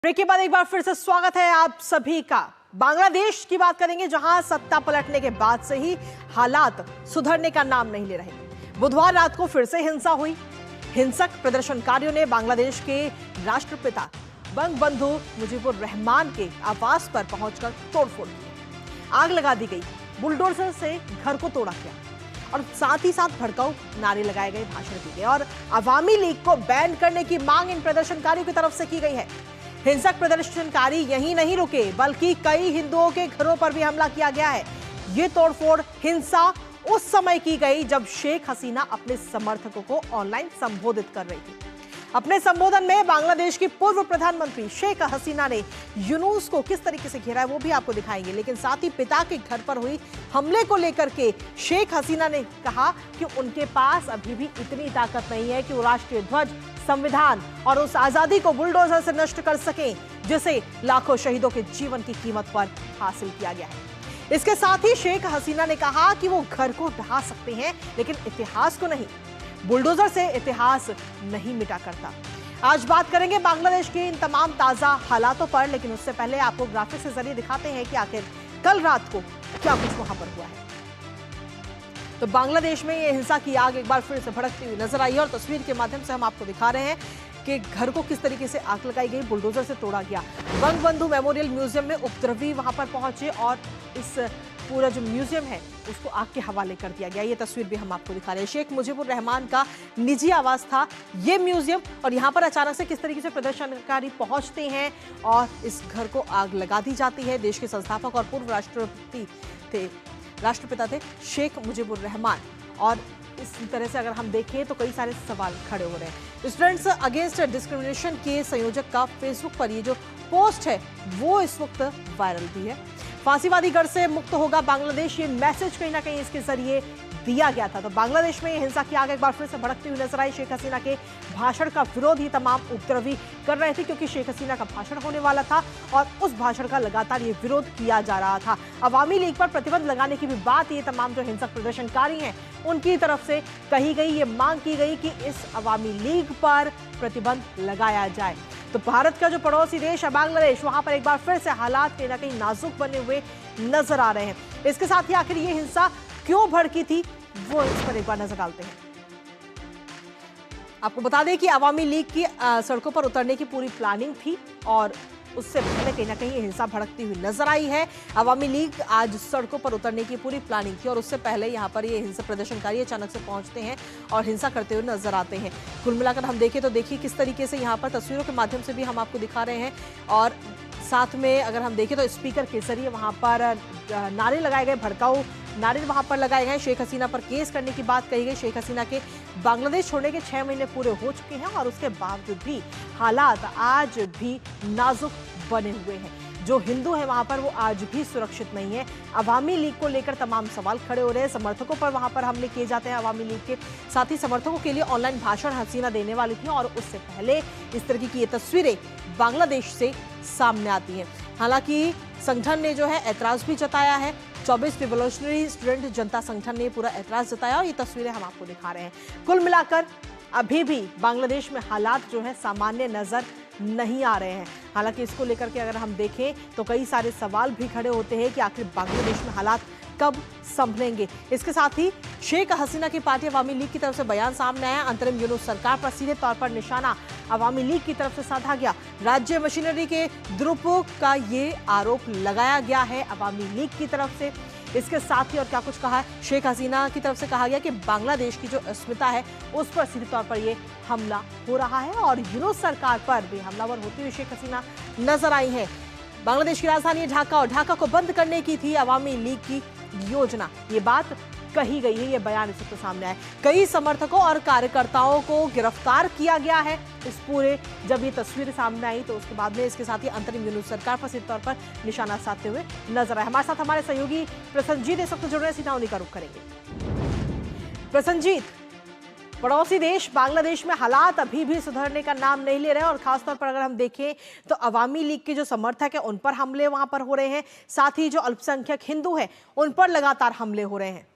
Break के बाद एक बार फिर से स्वागत है आप सभी का। बांग्लादेश की बात करेंगे, जहां सत्ता पलटने के बाद से ही हालात सुधरने का नाम नहीं ले रहे। बुधवार रात को फिर से हिंसा हुई। हिंसक प्रदर्शनकारियों ने बांग्लादेश के राष्ट्रपिता बंगबंधु मुजीबुर रहमान के आवास पर पहुंचकर तोड़फोड़ की। आग लगा दी गई, बुलडोजर से घर को तोड़ा गया और साथ ही साथ भड़काऊ नारे लगाए गए, भाषण दिए गए और अवामी लीग को बैन करने की मांग इन प्रदर्शनकारियों की तरफ से की गई है। हिंसक प्रदर्शनकारी यहीं नहीं रुके, बल्कि कई हिंदुओं के घरों पर भी हमला किया गया है। ये तोड़फोड़ हिंसा उस समय की गई जब शेख हसीना अपने समर्थकों को ऑनलाइन संबोधित कर रही थी। अपने संबोधन में बांग्लादेश की पूर्व प्रधानमंत्री शेख हसीना ने यूनुस को किस तरीके से घेरा है वो भी आपको दिखाएंगे, लेकिन साथ ही पिता के घर पर हुई हमले को लेकर के शेख हसीना ने कहा कि उनके पास अभी भी इतनी ताकत नहीं है कि वो राष्ट्रीय ध्वज, संविधान और उस आजादी को बुलडोजर से नष्ट कर सकें जिसे लाखों शहीदों के जीवन की कीमत पर हासिल किया गया है। इसके साथ ही शेख हसीना ने कहा कि वो घर को ढहा सकते हैं, लेकिन इतिहास को नहीं। बुलडोजर से इतिहास नहीं मिटा करता। आज बात करेंगे बांग्लादेश के इन तमाम ताजा हालातों पर, लेकिन उससे पहले आपको ग्राफिक्स के जरिए दिखाते हैं कि आखिर कल रात को क्या कुछ वहां पर हुआ है। तो बांग्लादेश में ये हिंसा की आग एक बार फिर से भड़कती हुई नजर आई है और तस्वीर के माध्यम से हम आपको दिखा रहे हैं कि घर को किस तरीके से आग लगाई गई, बुलडोजर से तोड़ा गया। बंगबंधु मेमोरियल म्यूजियम में उपद्रवी वहां पर पहुंचे और इस पूरा जो म्यूजियम है उसको आग के हवाले कर दिया गया। ये तस्वीर भी हम आपको दिखा रहे हैं। शेख मुजीबुर रहमान का निजी आवास था ये म्यूजियम, और यहाँ पर अचानक से किस तरीके से प्रदर्शनकारी पहुंचते हैं और इस घर को आग लगा दी जाती है। देश के संस्थापक और पूर्व राष्ट्रपिता थे शेख मुजीबुर रहमान, और इस तरह से अगर हम देखें तो कई सारे सवाल खड़े हो रहे हैं। स्टूडेंट्स अगेंस्ट डिस्क्रिमिनेशन के संयोजक का फेसबुक पर ये जो पोस्ट है वो इस वक्त वायरल भी है। फांसीवादी गढ़ से मुक्त होगा बांग्लादेश, ये मैसेज कहीं ना कहीं इसके जरिए दिया गया था। तो बांग्लादेश में हिंसा की आग एक बार फिर से भड़कती हुई नजर आई। शेख हसीना के भाषण का विरोध ही तमाम उपद्रवी कर रहे थे, क्योंकि शेख हसीना का भाषण होने वाला था और उस भाषण का लगातार ये विरोध किया जा रहा था। अवामी लीग पर प्रतिबंध लगाने की भी बात ये तमाम जो हिंसक प्रदर्शनकारी हैं उनकी तरफ से कही गई। ये मांग की गई कि इस अवामी लीग पर प्रतिबंध लगाया जाए। तो भारत का जो पड़ोसी देश है बांग्लादेश, वहां पर एक बार फिर से हालात कहीं ना कहीं नाजुक बने हुए नजर आ रहे हैं। इसके साथ ही आखिर ये हिंसा क्यों भड़की थी वो इस पर एक बार नजर डालते हैं। आपको बता दें कि अवामी लीग की सड़कों पर उतरने की पूरी प्लानिंग थी और उससे पहले कहीं ना कहीं हिंसा भड़कती हुई नजर आई है। अवामी लीग आज सड़कों पर उतरने की पूरी प्लानिंग थी और उससे पहले यहाँ पर ये हिंसक प्रदर्शनकारी अचानक से पहुंचते हैं और हिंसा करते हुए नजर आते हैं। कुल मिलाकर हम देखें तो देखिए किस तरीके से यहाँ पर तस्वीरों के माध्यम से भी हम आपको दिखा रहे हैं, और साथ में अगर हम देखें तो स्पीकर के जरिए वहाँ पर नारे लगाए गए, भड़काऊ नारे वहां पर लगाए गए। शेख हसीना पर केस करने की बात कही गई। शेख हसीना के बांग्लादेश छोड़ने के 6 महीने पूरे हो चुके हैं और उसके बावजूद भी हालात आज भी नाजुक बने हुए हैं। जो हिंदू है वहां पर वो आज भी सुरक्षित नहीं है। अवामी लीग को लेकर तमाम सवाल खड़े हो रहे हैं। समर्थकों पर वहां पर हमले किए जाते हैं। अवामी लीग के साथ ही समर्थकों के लिए ऑनलाइन भाषण हसीना देने वाली थी और उससे पहले इस तरह की ये तस्वीरें बांग्लादेश से सामने आती हैं। हालांकि संगठन ने जो है ऐतराज भी जताया है। 24 रिवोल्यूशनरी स्टूडेंट जनता संगठन ने पूरा ऐतराज जताया और ये तस्वीरें हम आपको दिखा रहे हैं। कुल मिलाकर अभी भी बांग्लादेश में हालात जो है सामान्य नजर नहीं आ रहे हैं। हालांकि इसको लेकर के अगर हम देखें तो कई सारे सवाल भी खड़े होते हैं कि आखिर बांग्लादेश में हालात कब संभलेंगे। इसके साथ ही शेख हसीना की पार्टी अवामी लीग की तरफ से बयान सामने आया। अंतरिम यूनुस सरकार पर सीधे तौर पर निशाना अवामी लीग की तरफ से साधा गया। राज्य मशीनरी के दुरुपयोग का ये आरोप लगाया गया है अवामी लीग की तरफ से। इसके साथ ही और क्या कुछ कहा है, शेख हसीना की तरफ से कहा गया कि बांग्लादेश की जो अस्मिता है उस पर सीधे तौर पर ये हमला हो रहा है और यूनुस सरकार पर भी हमलावर होती हुई शेख हसीना नजर आई है। बांग्लादेश की राजधानी ढाका और ढाका को बंद करने की थी अवामी लीग की योजना, ये बात कही गई है। ये बयान इस वक्त सामने आया। कई समर्थकों और कार्यकर्ताओं को गिरफ्तार किया गया है। इस पूरे जब ये तस्वीर सामने आई तो उसके बाद में इसके साथ ही अंतरिम यूनुस सरकार पर सीधे तौर पर निशाना साधते हुए नजर आए। हमारे साथ हमारे सहयोगी प्रसन्नजीत इस वक्त जुड़ रहे हैं, सीधा उन्हीं का रुख करेंगे। प्रसन्नजीत, पड़ोसी देश बांग्लादेश में हालात अभी भी सुधरने का नाम नहीं ले रहे और खासतौर पर अगर हम देखें तो अवामी लीग के जो समर्थक है उन पर हमले वहां पर हो रहे हैं, साथ ही जो अल्पसंख्यक हिंदू हैं उन पर लगातार हमले हो रहे हैं।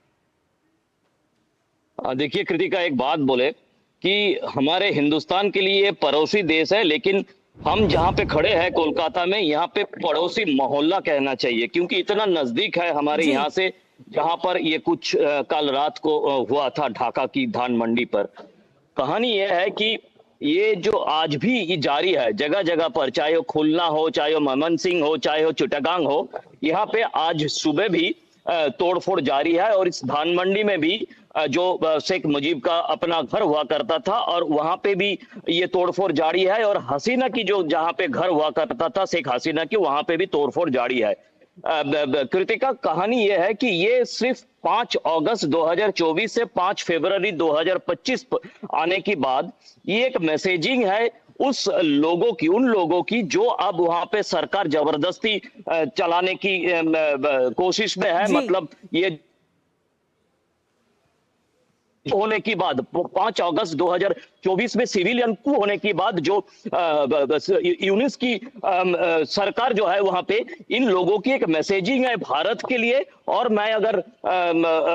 देखिए कृतिका, एक बात बोले कि हमारे हिंदुस्तान के लिए पड़ोसी देश है, लेकिन हम जहाँ पे खड़े हैं कोलकाता में, यहाँ पे पड़ोसी मोहल्ला कहना चाहिए, क्योंकि इतना नजदीक है हमारे जी। यहाँ से, जहाँ पर ये कुछ कल रात को हुआ था ढाका की धान मंडी पर। कहानी यह है कि ये जो आज भी ये जारी है जगह जगह पर, चाहे वो खुलना हो, चाहे वो मयमनसिंह हो, चाहे वो चिटागांग हो, यहाँ पे आज सुबह भी तोड़फोड़ जारी है। और इस धान मंडी में भी जो शेख मुजीब का अपना घर हुआ करता था, और वहां पे भी ये तोड़फोड़ जारी है। और हसीना की जो जहां पे घर हुआ करता था शेख हसीना की, वहां पे भी तोड़फोड़ जारी है। कृतिका, कहानी यह है कि ये सिर्फ 5 अगस्त 2024 से 5 फरवरी 2025 आने के बाद ये एक मैसेजिंग है उस लोगों की, उन लोगों की जो अब वहां पे सरकार जबरदस्ती चलाने की कोशिश में है। जी। मतलब ये होने के बाद 5 अगस्त 2024 में सिविलियन कू होने के बाद जो यूनिस की सरकार जो है वहां पे इन लोगों की एक मैसेजिंग है भारत के लिए। और मैं अगर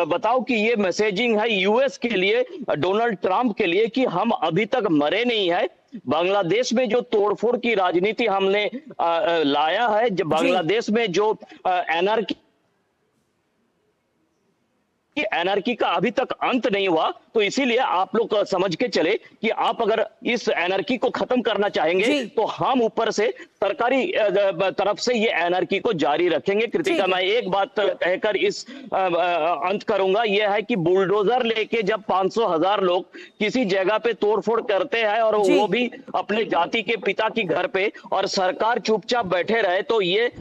बताऊं कि ये मैसेजिंग है यूएस के लिए, डोनाल्ड ट्रंप के लिए, कि हम अभी तक मरे नहीं है। बांग्लादेश में जो तोड़फोड़ की राजनीति हमने लाया है, जब बांग्लादेश में जो एनर्की का अभी तक अंत नहीं हुआ, तो इसीलिए आप लोग समझ के चले कि आप अगर इस एनर्की को खत्म करना चाहेंगे तो हम ऊपर से सरकारी तरफ से ये एनर्की को जारी रखेंगे। कृतिका, मैं एक बात कहकर इस अंत करूंगा, यह है कि बुलडोजर लेके जब 500,000 लोग किसी जगह पे तोड़फोड़ करते हैं, और वो भी अपने जाति के पिता की घर पे, और सरकार चुपचाप बैठे रहे, तो ये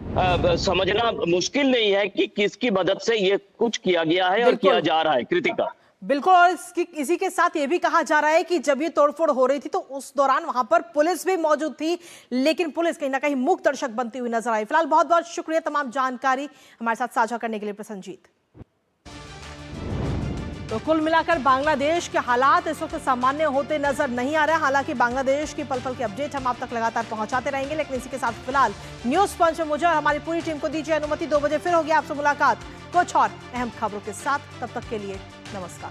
समझना मुश्किल नहीं है कि किसकी मदद से ये कुछ किया गया है और किया जा रहा है। कृतिका, बिल्कुल। और इसी के साथ ये भी कहा जा रहा है कि जब ये तोड़फोड़ हो रही थी तो उस दौरान वहां पर पुलिस भी मौजूद थी, लेकिन पुलिस कहीं ना कहीं मूक दर्शक बनती हुई नजर आई। फिलहाल बहुत बहुत शुक्रिया तमाम जानकारी हमारे साथ साझा करने के लिए प्रसन्नजीत। तो कुल मिलाकर बांग्लादेश के हालात इस वक्त सामान्य होते नजर नहीं आ रहे। हालांकि बांग्लादेश की पल पल की अपडेट हम आप तक लगातार पहुंचाते रहेंगे, लेकिन इसी के साथ फिलहाल न्यूज पंच में मुझे और हमारी पूरी टीम को दीजिए अनुमति। 2 बजे फिर होगी आपसे मुलाकात कुछ और अहम खबरों के साथ। तब तक के लिए नमस्कार।